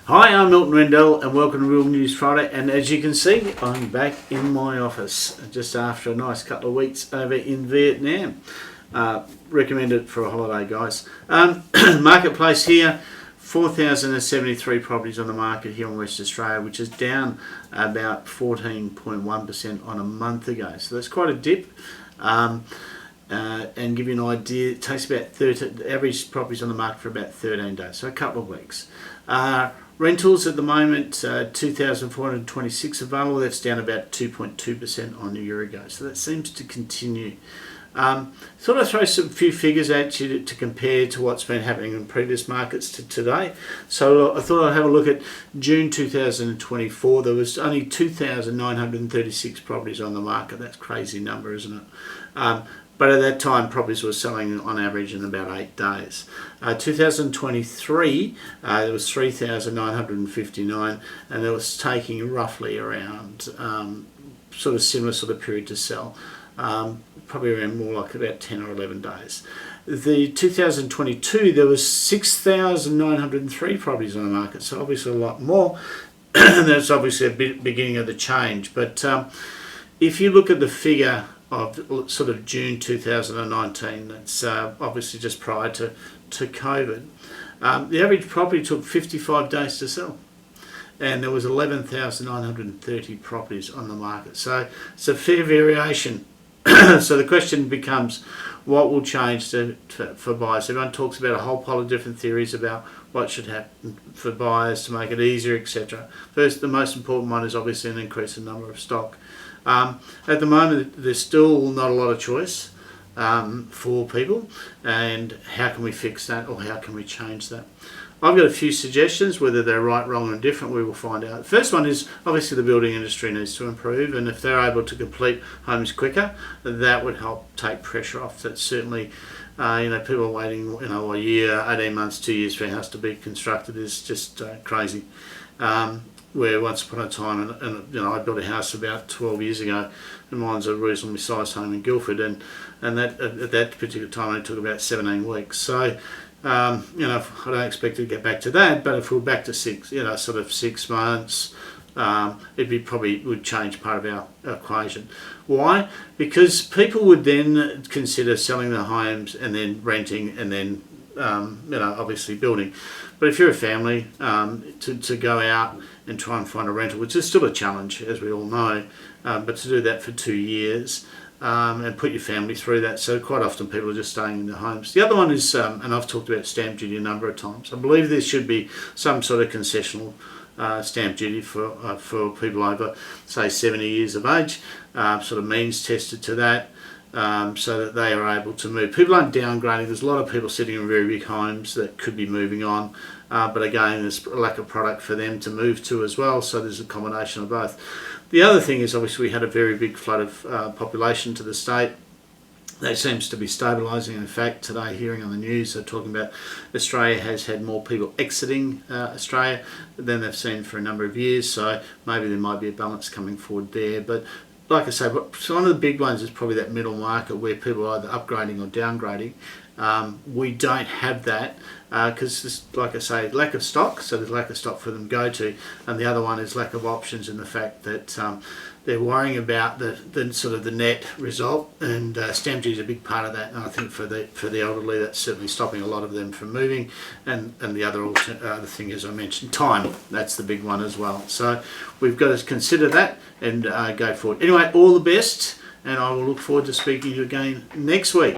Hi, I'm Milton Rendell and welcome to Real News Friday, and as you can see I'm back in my office just after a nice couple of weeks over in Vietnam. Recommend it for a holiday, guys. Marketplace here, 4,073 properties on the market here in West Australia, which is down about 14.1% on a month ago, so that's quite a dip. And give you an idea, it takes about 30, average properties on the market for about 13 days, so a couple of weeks. Rentals at the moment, 2,426 available. That's down about 2.2% on a year ago. So that seems to continue. Thought I'd throw some few figures at you to compare to what's been happening in previous markets to today. So I thought I'd have a look at June 2024. There was only 2,936 properties on the market. That's a crazy number, isn't it? But at that time, properties were selling on average in about 8 days. 2023, there was 3,959, and it was taking roughly around sort of similar sort of period to sell, probably around more like about 10 or 11 days. The 2022, there was 6,903 properties on the market, so obviously a lot more. That's obviously a beginning of the change. But if you look at the figure of sort of June 2019, that's obviously just prior to COVID. The average property took 55 days to sell, and there was 11,930 properties on the market. So it's a fair variation. So the question becomes, what will change for buyers? Everyone talks about a whole pile of different theories about what should happen for buyers to make it easier, etc. First, the most important one is obviously an increase in number of stock. At the moment, there's still not a lot of choice for people, and how can we fix that, or how can we change that? I've got a few suggestions. Whether they're right, wrong or indifferent, we will find out. The first one is obviously the building industry needs to improve, and if they're able to complete homes quicker, that would help take pressure off. That's certainly, people are waiting a year, 18 months, 2 years for a house to be constructed is just crazy. Where once upon a time, and I built a house about 12 years ago, and mine's a reasonably sized home in Guildford, and that at that particular time it took about 17 weeks. So, I don't expect to get back to that, but if we're back to 6 months, it would change part of our equation. Why? Because people would then consider selling their homes and then renting and then obviously building. But if you're a family, to go out and try and find a rental, which is still a challenge, as we all know, but to do that for 2 years and put your family through that, so quite often people are just staying in their homes. The other one is, and I've talked about stamp duty a number of times, I believe there should be some sort of concessional stamp duty for people over, say, 70 years of age, sort of means tested to that. So that they are able to move. People aren't downgrading. There's a lot of people sitting in very big homes that could be moving on, but again, there's a lack of product for them to move to as well, so there's a combination of both. The other thing is obviously we had a very big flood of population to the state. That seems to be stabilising. In fact, today, hearing on the news, they're talking about Australia has had more people exiting Australia than they've seen for a number of years, so maybe there might be a balance coming forward there. But like I say, one of the big ones is probably that middle market where people are either upgrading or downgrading. We don't have that because, like I say, lack of stock, so there's lack of stock for them to go to, and the other one is lack of options and the fact that they're worrying about the sort of the net result, and stamp duty is a big part of that. And I think for the elderly, that's certainly stopping a lot of them from moving. And the other thing, as I mentioned, time. That's the big one as well. So we've got to consider that and go forward. Anyway, all the best, and I will look forward to speaking to you again next week.